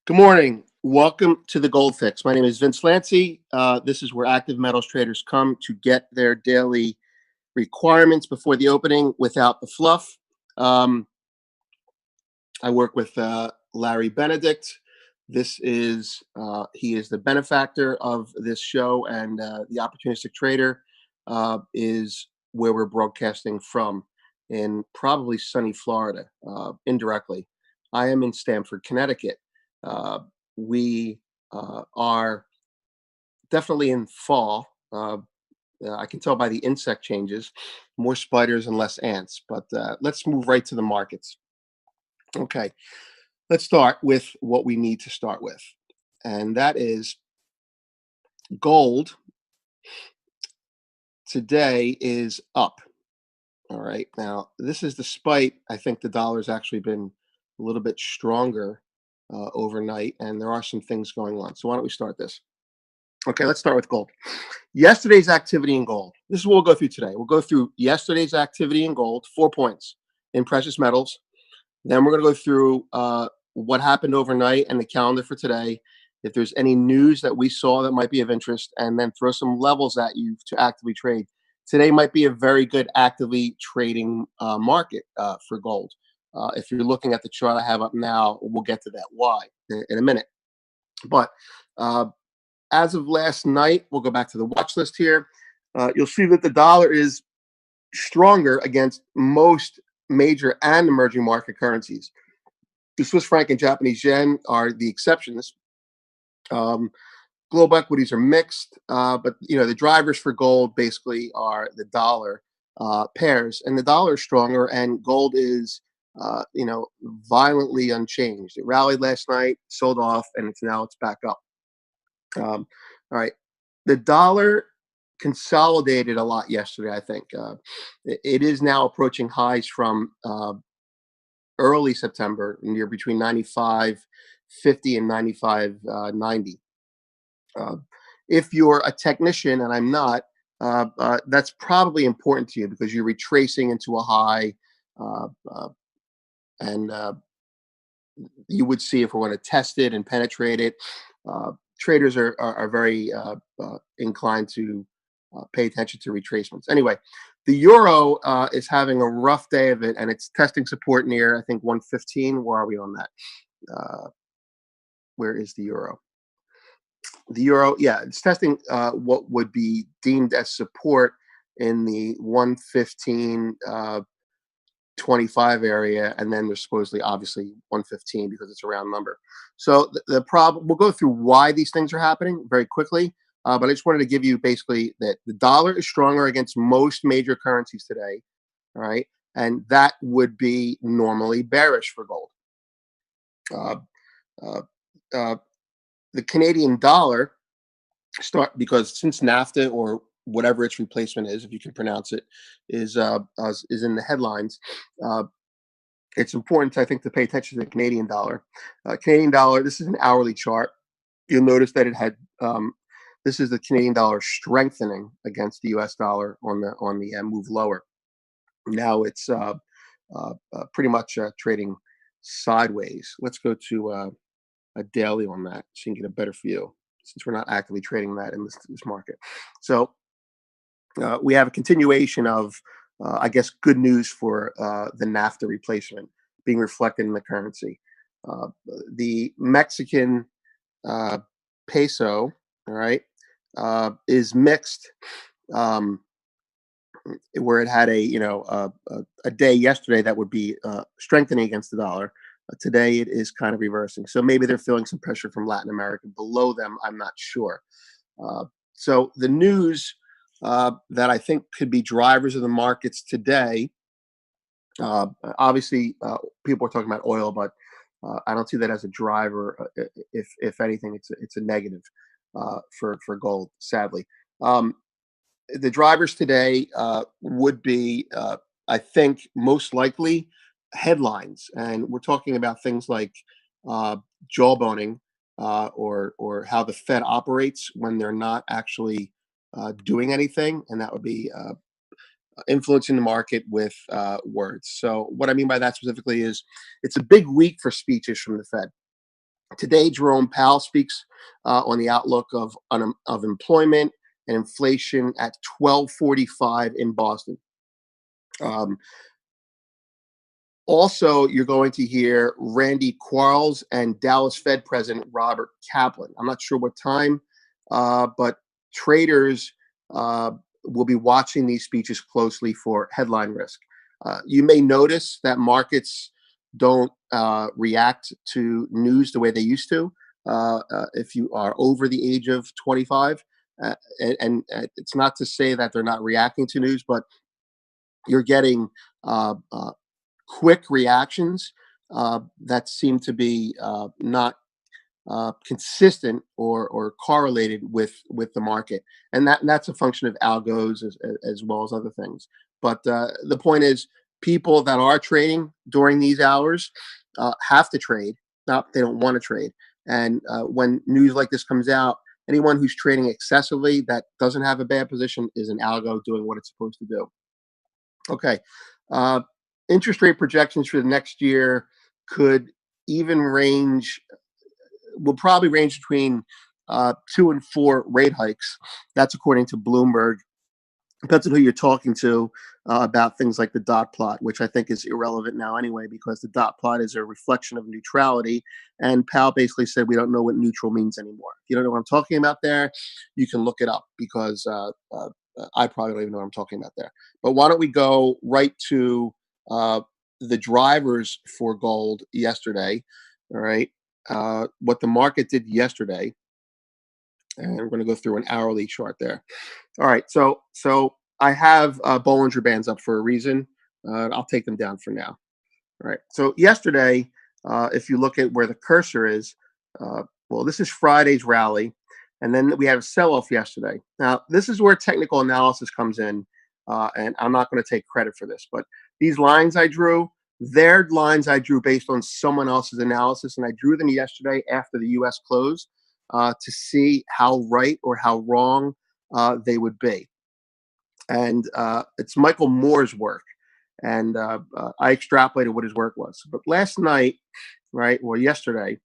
Good morning. Welcome to the Gold Fix. My name is Vince Lanci. This is where active metals traders come to get their daily requirements before the opening without the fluff. Um, I work with Larry Benedict. He is the benefactor of this show, and the opportunistic trader is where we're broadcasting from in probably sunny Florida, indirectly. I am in Stamford, Connecticut. Uh, we are definitely in fall. I can tell by the insect changes, more spiders and less ants. But let's move right to the markets. Okay, let's start with what we need to start with, and that is gold today is up. All right, now this is despite I think the dollar's actually been a little bit stronger overnight, and there are some things going on. So why don't we start this? Okay, let's start with gold. Yesterday's activity in gold. This is what we'll go through today. We'll go through yesterday's activity in gold, 4 points in precious metals. Then we're going to go through what happened overnight and the calendar for today. If there's any news that we saw that might be of interest, and then throw some levels at you to actively trade. Today might be a very good actively trading market for gold. If you're looking at the chart I have up now, we'll get to that why in a minute. But as of last night, we'll go back to the watch list here. You'll see that the dollar is stronger against most major and emerging market currencies. The Swiss franc and Japanese yen are the exceptions. Um, Global equities are mixed, but the drivers for gold basically are the dollar pairs, and the dollar is stronger, and gold is violently unchanged. It rallied last night, sold off, and it's back up. All right, the dollar consolidated a lot yesterday. I think it is now approaching highs from early September, near between 95.50 and 95.90. Uh, if you're a technician, and I'm not, that's probably important to you because you're retracing into a high, uh, uh, and you would see if we're going to test it and penetrate it. Traders are very inclined to pay attention to retracements. Anyway, the euro is having a rough day of it, and it's testing support near, I think, 115. Where are we on that? Where is the euro? The euro, yeah, it's testing what would be deemed as support in the 115 25 area, and then there's supposedly obviously 115 because it's a round number. So the problem, we'll go through why these things are happening very quickly, but I just wanted to give you basically that the dollar is stronger against most major currencies today. All right, and that would be normally bearish for gold. uh, uh, uh, the Canadian dollar start because since NAFTA, or whatever its replacement is, if you can pronounce it, is in the headlines. Uh, it's important, I think, to pay attention to the Canadian dollar. Canadian dollar. This is an hourly chart. You'll notice that it had. This is the Canadian dollar strengthening against the U.S. dollar on the move lower. Now it's pretty much trading sideways. Let's go to a daily on that so you can get a better view, since we're not actively trading that in this market. So we have a continuation of, I guess, good news for the NAFTA replacement being reflected in the currency. Uh, the Mexican uh, peso, all right, is mixed. Um, where it had a day yesterday that would be strengthening against the dollar. Today it is kind of reversing. So maybe they're feeling some pressure from Latin America below them. I'm not sure. Uh, so the news that I think could be drivers of the markets today. Obviously, people are talking about oil, but I don't see that as a driver. If anything, it's a negative for gold. Sadly, the drivers today would be, I think, most likely headlines, and we're talking about things like jawboning, or how the Fed operates when they're not actually doing anything, and that would be influencing the market with words. So what I mean by that specifically is it's a big week for speeches from the Fed. Today, Jerome Powell speaks on the outlook of employment and inflation at 12:45 in Boston. Um, Also, you're going to hear Randy Quarles and Dallas Fed President Robert Kaplan. I'm not sure what time, but traders uh, will be watching these speeches closely for headline risk. You may notice that markets don't react to news the way they used to. If you are over the age of 25, and it's not to say that they're not reacting to news, but you're getting quick reactions that seem to be not consistent or correlated with the market, and that's a function of algos as well as other things. But the point is, people that are trading during these hours have to trade. Not they don't want to trade, and when news like this comes out, anyone who's trading excessively that doesn't have a bad position is an algo doing what it's supposed to do. Okay. Uh, Interest rate projections for the next year could even range, will probably range between 2 and 4 rate hikes. That's according to Bloomberg. Depends on who you're talking to about things like the dot plot, which I think is irrelevant now anyway, because the dot plot is a reflection of neutrality. And Powell basically said we don't know what neutral means anymore. If you don't know what I'm talking about there, you can look it up because I probably don't even know what I'm talking about there. But why don't we go right to uh, the drivers for gold yesterday? All right. What the market did yesterday, and we're going to go through an hourly chart there. All right, so I have Bollinger Bands up for a reason. I'll take them down for now. All right. So yesterday, if you look at where the cursor is, well, this is Friday's rally, and then we had a sell-off yesterday. Now, this is where technical analysis comes in, and I'm not going to take credit for this, but these lines I drew, they're lines I drew based on someone else's analysis, and I drew them yesterday after the U.S. closed to see how right or how wrong they would be. And it's Michael Moore's work, and I extrapolated what his work was. But last night, right, well, yesterday,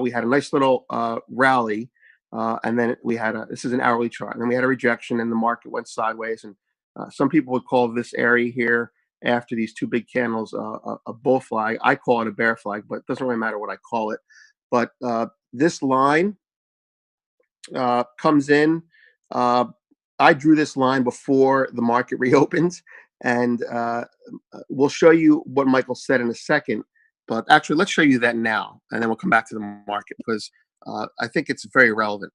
we had a nice little rally, and then we had this is an hourly chart, and then we had a rejection, and the market went sideways. And some people would call this area here after these two big candles a bull flag. I call it a bear flag, but it doesn't really matter what I call it. But this line comes in. Uh, I drew this line before the market reopens, and we'll show you what Michael said in a second. But actually, let's show you that now, and then we'll come back to the market because I think it's very relevant.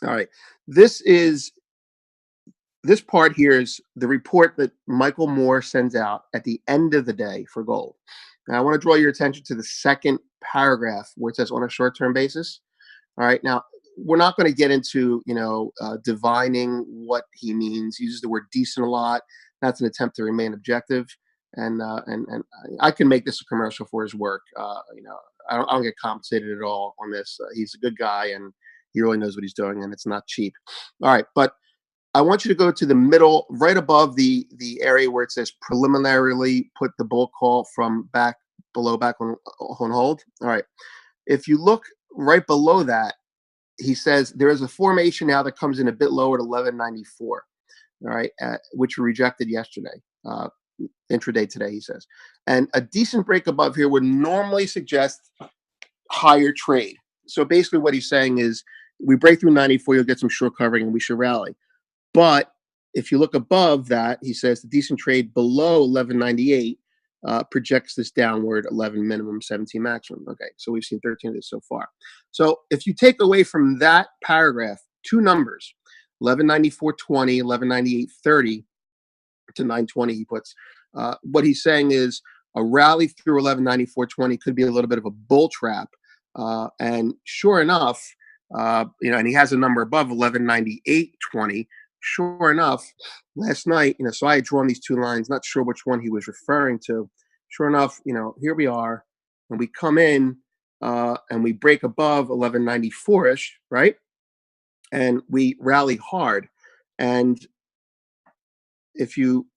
All right, this is this part here is the report that Michael Moore sends out at the end of the day for gold. Now, I want to draw your attention to the second paragraph where it says on a short-term basis. All right. Now, we're not going to get into, divining what he means. He uses the word decent a lot. That's an attempt to remain objective. And I can make this a commercial for his work. I don't get compensated at all on this. He's a good guy and he really knows what he's doing, and it's not cheap. All right. But I want you to go to the middle, right above the area where it says preliminarily put the bull call from back below back on hold. All right. If you look right below that, he says there is a formation now that comes in a bit lower at 1194, all right, which we rejected yesterday, intraday today, he says. And a decent break above here would normally suggest higher trade. So basically what he's saying is we break through 94, you'll get some short covering and we should rally. But if you look above that, he says the decent trade below 1198 projects this downward 11 minimum, 17 maximum. Okay, so we've seen 13 of this so far. So if you take away from that paragraph two numbers, 1194.20, 1198.30 to 920, he puts, what he's saying is a rally through 1194.20 could be a little bit of a bull trap. And sure enough, and he has a number above 1198.20. Sure enough, last night, so I had drawn these two lines, not sure which one he was referring to. Sure enough, here we are, and we come in and we break above 1194-ish, right? And we rally hard. And if you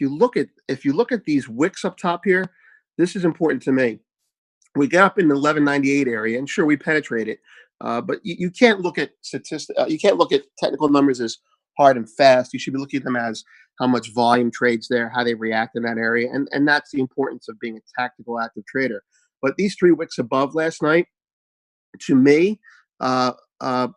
look at these wicks up top here, this is important to me. We got up in the 1198 area, and sure, we penetrated. But you can't look at statistics. You can't look at technical numbers as hard and fast. You should be looking at them as how much volume trades there, how they react in that area, and that's the importance of being a tactical active trader. But these three wicks above last night, to me, uh, uh,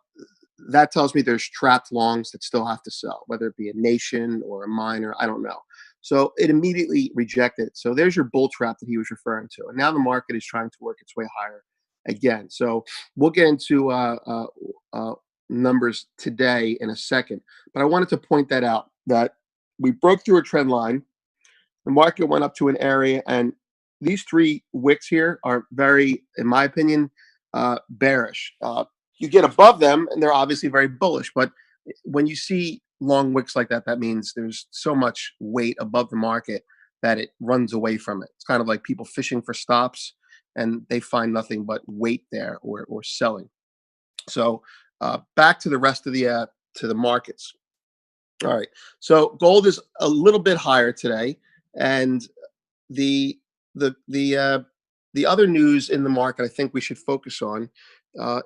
that tells me there's trapped longs that still have to sell, whether it be a nation or a miner. I don't know. So it immediately rejected. So there's your bull trap that he was referring to. And now the market is trying to work its way higher again. So we'll get into uh, numbers today in a second. But I wanted to point that out that we broke through a trend line. The market went up to an area, and these three wicks here are very, in my opinion, bearish. You get above them, and they're obviously very bullish. But when you see long wicks like that, that means there's so much weight above the market that it runs away from it. It's kind of like people fishing for stops, and they find nothing but weight there or selling. So back to the rest of the markets. All right. So gold is a little bit higher today, and the the the other news in the market I think we should focus on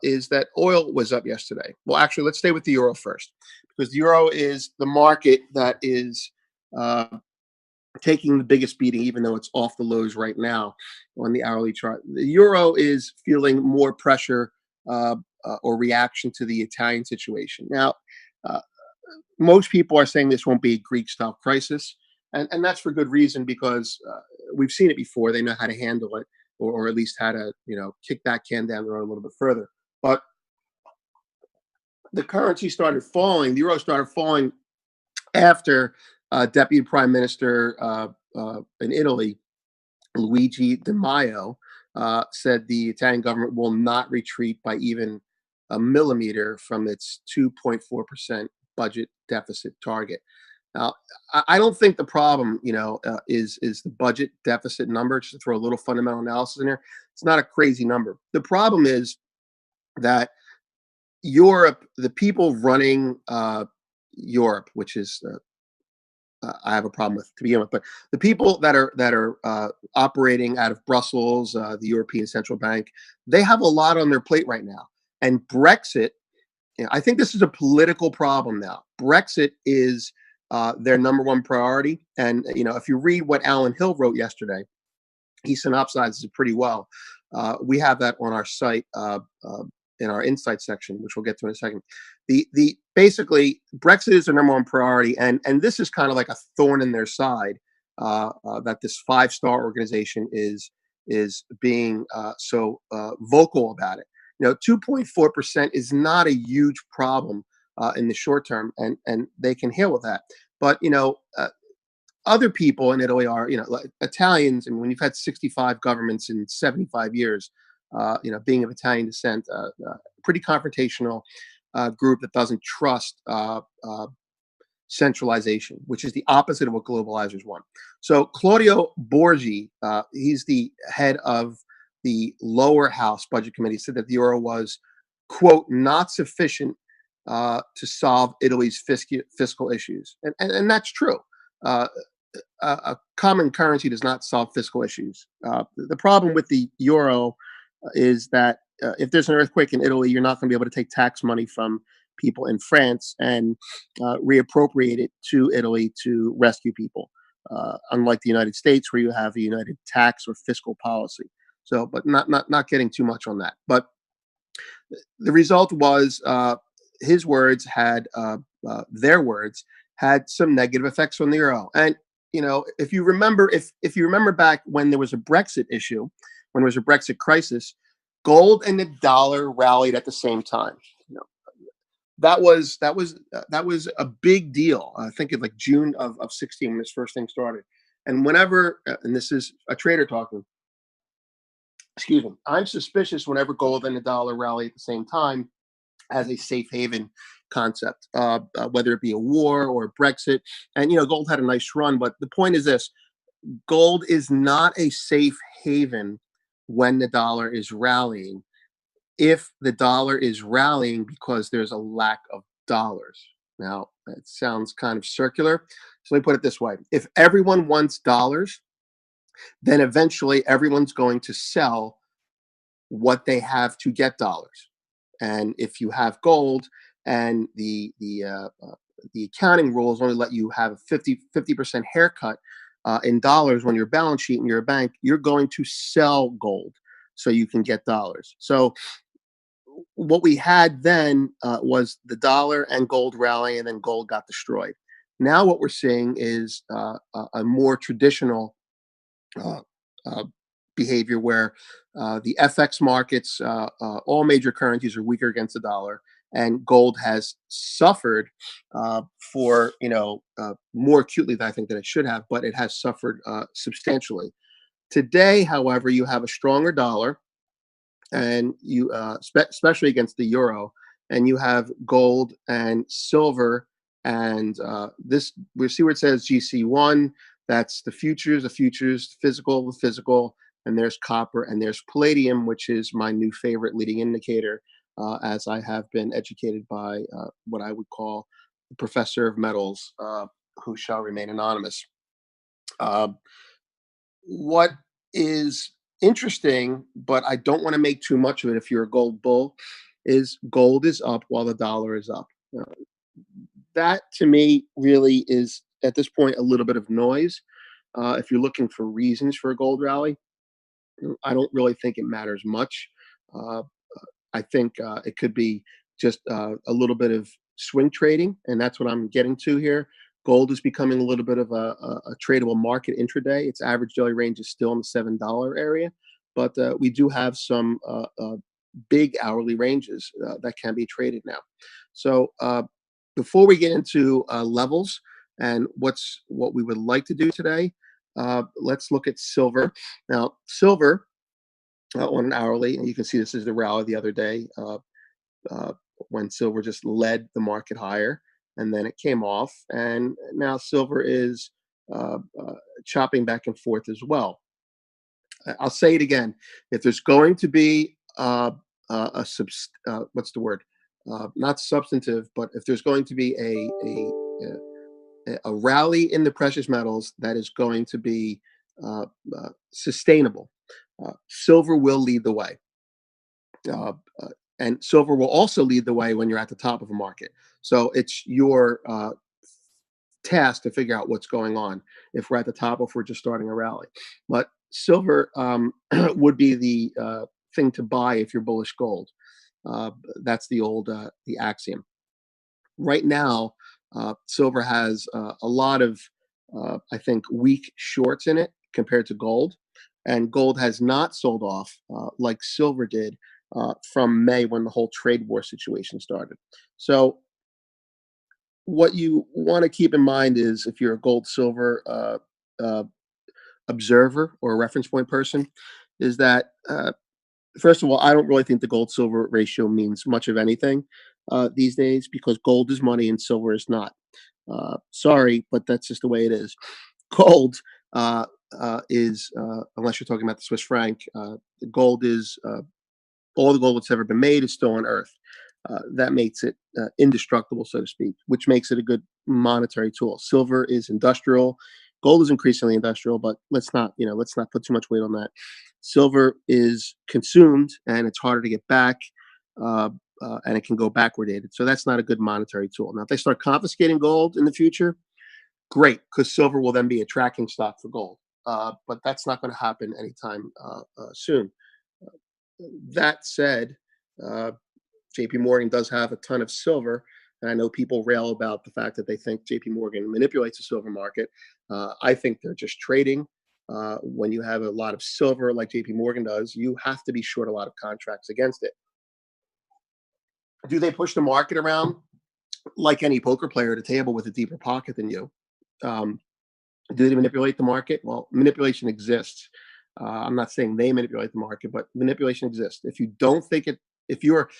is that oil was up yesterday. Well, actually, let's stay with the euro first, because the euro is the market that is uh, taking the biggest beating, even though it's off the lows right now on the hourly chart. The euro is feeling more pressure or reaction to the Italian situation now. Uh, Most people are saying this won't be a Greek style crisis. And that's for good reason, because we've seen it before. They know how to handle it, or at least how to, kick that can down the road a little bit further. But the currency started falling, the euro started falling after Deputy Prime Minister in Italy, Luigi Di Maio, said the Italian government will not retreat by even a millimeter from its 2.4% budget deficit target. Now, I don't think the problem, is the budget deficit number. Just to throw a little fundamental analysis in there, it's not a crazy number. The problem is that Europe, the people running Europe, which is I have a problem with to begin with. But the people that are operating out of Brussels, the European Central Bank, they have a lot on their plate right now. And Brexit, I think this is a political problem now. Brexit is their number one priority. And if you read what Alan Hill wrote yesterday, he synopsizes it pretty well. We have that on our site in our insight section, which we'll get to in a second. The basically Brexit is their number one priority, and this is kind of like a thorn in their side that this five-star organization is being so vocal about it. 2.4% is not a huge problem in the short term, and they can handle that. But other people in Italy are, like Italians. And when you've had 65 governments in 75 years, being of Italian descent, pretty confrontational group that doesn't trust centralization, which is the opposite of what globalizers want. So Claudio Borgi, he's the head of the lower house budget committee, said that the euro was, quote, not sufficient to solve Italy's fiscal issues. And that's true. Uh, a common currency does not solve fiscal issues. The problem with the euro is that if there's an earthquake in Italy, you're not going to be able to take tax money from people in France and reappropriate it to Italy to rescue people, unlike the United States, where you have a united tax or fiscal policy. So, but not getting too much on that. But the result was his words had their words had some negative effects on the euro. And if you remember, if you remember back when there was a Brexit issue, when there was a Brexit crisis, gold and the dollar rallied at the same time. That was a big deal. I think in like June of 16 when this first thing started. And whenever, and this is a trader talking, excuse me, I'm suspicious whenever gold and the dollar rally at the same time as a safe haven concept, whether it be a war or Brexit. And gold had a nice run, but the point is this: gold is not a safe haven when the dollar is rallying. If the dollar is rallying because there's a lack of dollars. Now, it sounds kind of circular. So let me put it this way: if everyone wants dollars, then eventually everyone's going to sell what they have to get dollars. And if you have gold and the accounting rules only let you have a 50% haircut in dollars on your balance sheet and you're a bank, you're going to sell gold so you can get dollars. So what we had then was the dollar and gold rally, and then gold got destroyed. Now what we're seeing is a more traditional uh, uh, behavior where the FX markets, all major currencies are weaker against the dollar, and gold has suffered for more acutely than I think that it should have, but it has suffered substantially. Today, however, you have a stronger dollar, and you especially against the euro, and you have gold and silver, and this we see where it says GC1. That's the futures, the physical, and there's copper and there's palladium, which is my new favorite leading indicator, as I have been educated by what I would call the professor of metals, who shall remain anonymous. Uh, what is interesting, but I don't want to make too much of it if you're a gold bull, is gold is up while the dollar is up. That to me really is at this point a little bit of noise. If you're looking for reasons for a gold rally, I don't really think it matters much. Uh, I think it could be just a little bit of swing trading, and that's what I'm getting to here. Gold is becoming a little bit of a tradable market intraday. Its average daily range is still in the $7 area, but we do have some big hourly ranges that can be traded now. So before we get into levels and what we would like to do today, let's look at silver. Now, silver on an hourly, and you can see this is the rally the other day uh, when silver just led the market higher, and then it came off, and now silver is chopping back and forth as well. I'll say it again: if there's going to be what's the word? Not substantive, but if there's going to be a rally in the precious metals that is going to be sustainable, silver will lead the way. Uh, uh, and silver will also lead the way when you're at the top of a market. So it's your task to figure out what's going on if we're at the top or if we're just starting a rally. But silver would be the thing to buy if you're bullish gold. Uh, that's the axiom. Right now, silver has a lot of, I think, weak shorts in it compared to gold. And gold has not sold off like silver did from May when the whole trade war situation started. So, what you want to keep in mind is if you're a gold silver uh, observer or a reference point person, is that first of all, I don't really think the gold silver ratio means much of anything these days because gold is money and silver is not. Sorry, but that's just the way it is. Gold is, unless you're talking about the Swiss franc, gold is all the gold that's ever been made is still on Earth. That makes it indestructible, so to speak, which makes it a good monetary tool. Silver is industrial. Gold is increasingly industrial, but let's not put too much weight on that. Silver is consumed, and it's harder to get back, and it can go backwardated. So that's not a good monetary tool. Now, if they start confiscating gold in the future, great, because silver will then be a tracking stock for gold. But that's not going to happen anytime soon. That said, uh, JP Morgan does have a ton of silver. And I know people rail about the fact that they think JP Morgan manipulates the silver market. I think they're just trading. When you have a lot of silver like JP Morgan does, you have to be short a lot of contracts against it. Do they push the market around like any poker player at a table with a deeper pocket than you? Um, do they manipulate the market? Well, manipulation exists. I'm not saying they manipulate the market, but manipulation exists. If you don't think it, if you're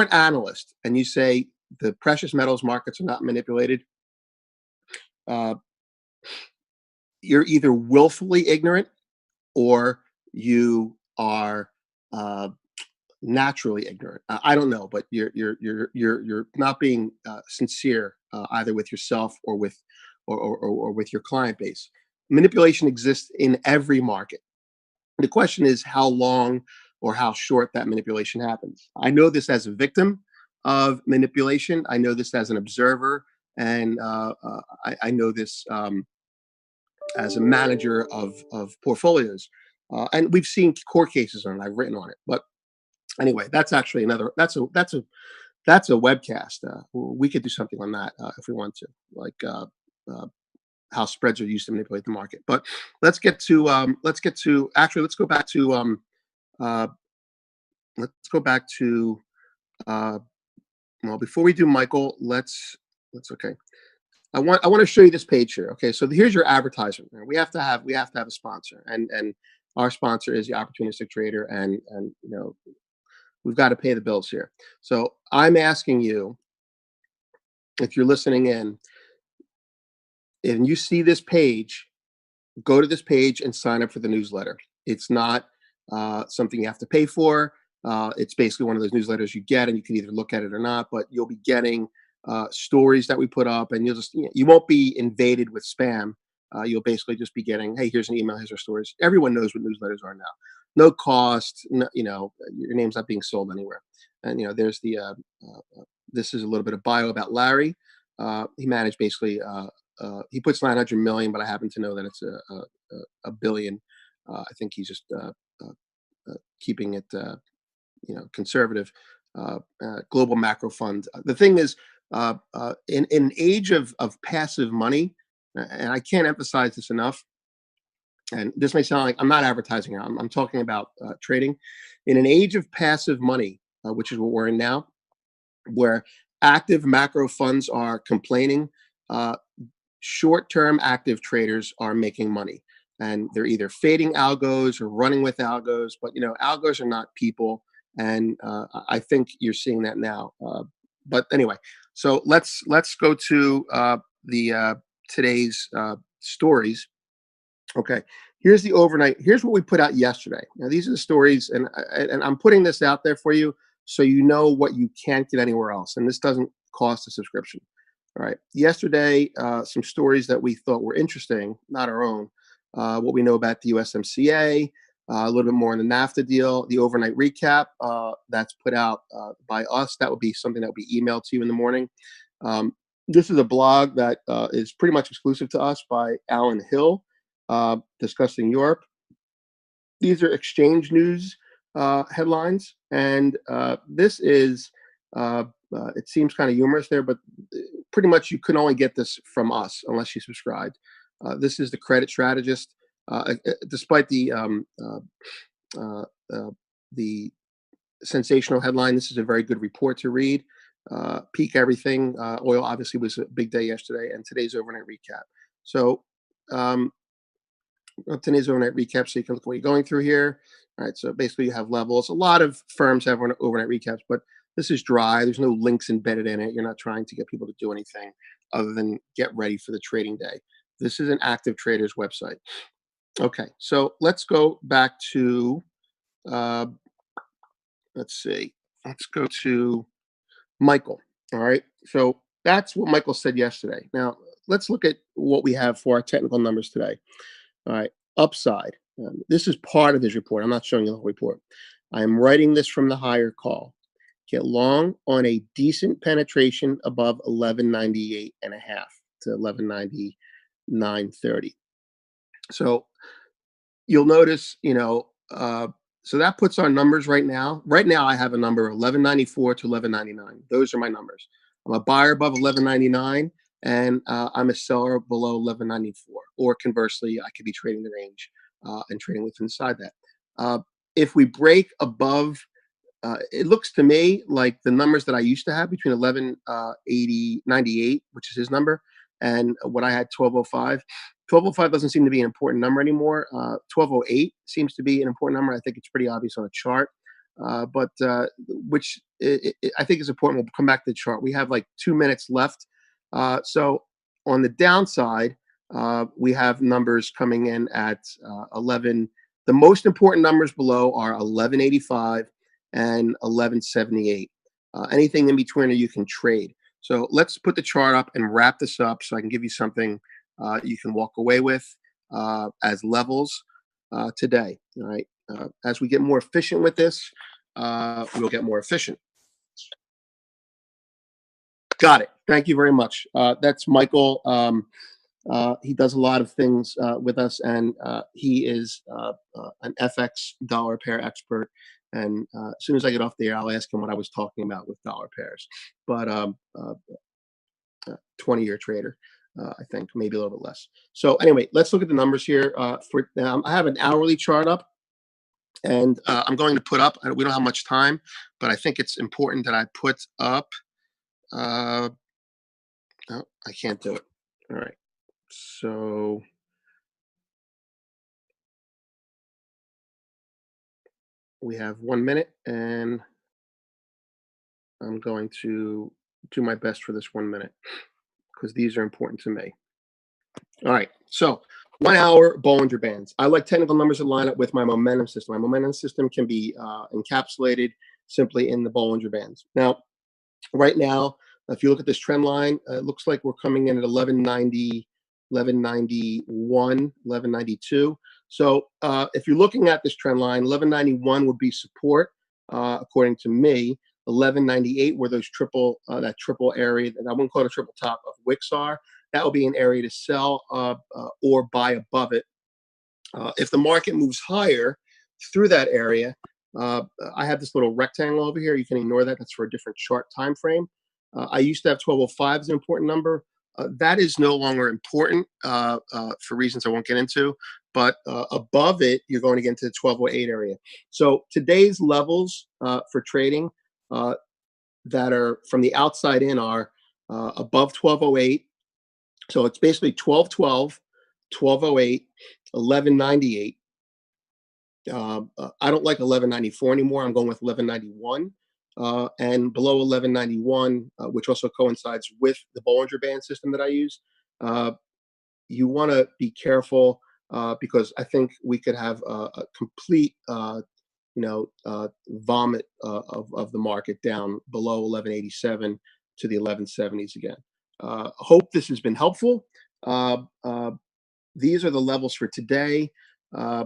an analyst and you say the precious metals markets are not manipulated, uh, you're either willfully ignorant or you are uh, naturally ignorant. I don't know, but you're not being sincere either with yourself or or with your client base. Manipulation exists in every market. The question is how long or how short that manipulation happens. I know this as a victim of manipulation. I know this as an observer, and I know this as a manager of portfolios. And we've seen court cases on it. I've written on it. But anyway, that's actually another. That's a webcast. We could do something on that if we want to, like uh, how spreads are used to manipulate the market. But let's go back to uh, let's go back to uh, well, before we do Michael, let's okay. I want to show you this page here. Okay, so here's your advertisement. Now, we have to have a sponsor, and our sponsor is the opportunistic trader, and we've got to pay the bills here. So I'm asking you, if you're listening in and you see this page, go to this page and sign up for the newsletter. It's not something you have to pay for. It's basically one of those newsletters you get, and you can either look at it or not. But you'll be getting stories that we put up, and you won't be invaded with spam. You'll basically just be getting, hey, here's an email, here's our stories. Everyone knows what newsletters are now. No cost. No, your name's not being sold anywhere. And there's the. This is a little bit of bio about Larry. He managed basically. He puts 900 million, but I happen to know that it's a billion. I think he's just keeping it, conservative. Global macro fund. The thing is, in an age of passive money, and I can't emphasize this enough. And this may sound like I'm not advertising. I'm talking about trading. In an age of passive money, which is what we're in now, where active macro funds are complaining. Short-term active traders are making money, and they're either fading algos or running with algos. But algos are not people, and I think you're seeing that now. But anyway, so let's go to the today's stories. Okay, here's the overnight. Here's what we put out yesterday. Now these are the stories, and I'm putting this out there for you so you know what you can't get anywhere else, and this doesn't cost a subscription. All right. Yesterday, some stories that we thought were interesting, not our own. What we know about the USMCA, a little bit more on the NAFTA deal, the overnight recap that's put out by us. That would be something that would be emailed to you in the morning. This is a blog that is pretty much exclusive to us by Alan Hill, discussing Europe. These are exchange news headlines, and this is. It seems kind of humorous there, but pretty much you can only get this from us unless you subscribed. This is the credit strategist. Despite uh, uh, the sensational headline, this is a very good report to read. Peak everything. Oil obviously was a big day yesterday, and today's overnight recap. So um, today's overnight recap, so you can look at what you're going through here. All right, so basically you have levels. A lot of firms have overnight recaps, but this is dry. There's no links embedded in it. You're not trying to get people to do anything other than get ready for the trading day. This is an active trader's website. Okay, so let's go back to, uh, let's see, let's go to Michael. All right, so that's what Michael said yesterday. Now, let's look at what we have for our technical numbers today. All right, upside. This is part of his report. I'm not showing you the whole report. I am writing this from the higher call. Get long on a decent penetration above 1198 and a half to 1199.30. So you'll notice, so that puts our numbers right now. Right now, I have a number 1194 to 1199. Those are my numbers. I'm a buyer above 1199, and I'm a seller below 1194. Or conversely, I could be trading the range and trading with inside that. If we break above, it looks to me like the numbers that I used to have between 1198, which is his number, and what I had 1205. 1205 doesn't seem to be an important number anymore. 1208 seems to be an important number. I think it's pretty obvious on a chart, but which I think is important. We'll come back to the chart. We have like 2 minutes left. So on the downside, we have numbers coming in at 11. The most important numbers below are 1185 and 1178. Anything in between, you can trade. So let's put the chart up and wrap this up so I can give you something you can walk away with as levels today. All right. as we get more efficient with this, we'll get more efficient. Got it. Thank you very much. That's Michael. He does a lot of things with us, and he is an FX dollar pair expert. And as soon as I get off the air, I'll ask him what I was talking about with dollar pairs. But 20-year trader, I think, maybe a little bit less. So anyway, let's look at the numbers here. I have an hourly chart up, and I'm going to put up. We don't have much time, but I think it's important that I put up. No, I can't do it. All right. So we have 1 minute, and I'm going to do my best for this 1 minute because these are important to me. All right. So 1 hour Bollinger Bands. I like technical numbers that line up with my momentum system. My momentum system can be encapsulated simply in the Bollinger Bands. Now, right now, if you look at this trend line, it looks like we're coming in at 1190, 1191, 1192. So if you're looking at this trend line, 1191 would be support, according to me. 1198, where those that triple area, that I wouldn't call it a triple top of wicks are, that will be an area to sell or buy above it. If the market moves higher through that area, uh, I have this little rectangle over here. You can ignore that. That's for a different chart time frame. I used to have 1205 as an important number. That is no longer important for reasons I won't get into. But above it, you're going to get into the 1208 area. So today's levels for trading uh, that are from the outside in are above 1208. So it's basically 1212, 1208, 1198. I don't like 1194 anymore. I'm going with 1191. And below 1191, which also coincides with the Bollinger Band system that I use, uh, you want to be careful because I think we could have a complete, vomit of the market down below 1187 to the 1170s again. Hope this has been helpful. Uh, uh, these are the levels for today. Uh,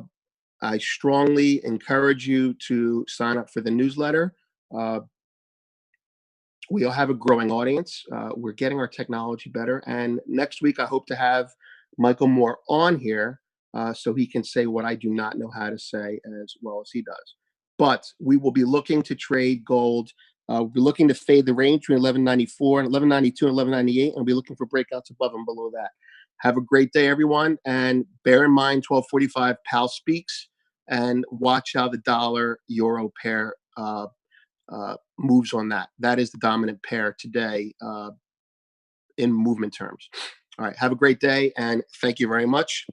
I strongly encourage you to sign up for the newsletter. Uh, we all have a growing audience. We're getting our technology better. And next week, I hope to have Michael Moore on here so he can say what I do not know how to say as well as he does. But we will be looking to trade gold. We'll be looking to fade the range between 1194 and 1192 and 1198, and we'll be looking for breakouts above and below that. Have a great day, everyone. And bear in mind, 1245 Pal speaks, and watch how the dollar euro pair moves on that. That is the dominant pair today in movement terms. All right. Have a great day, and thank you very much.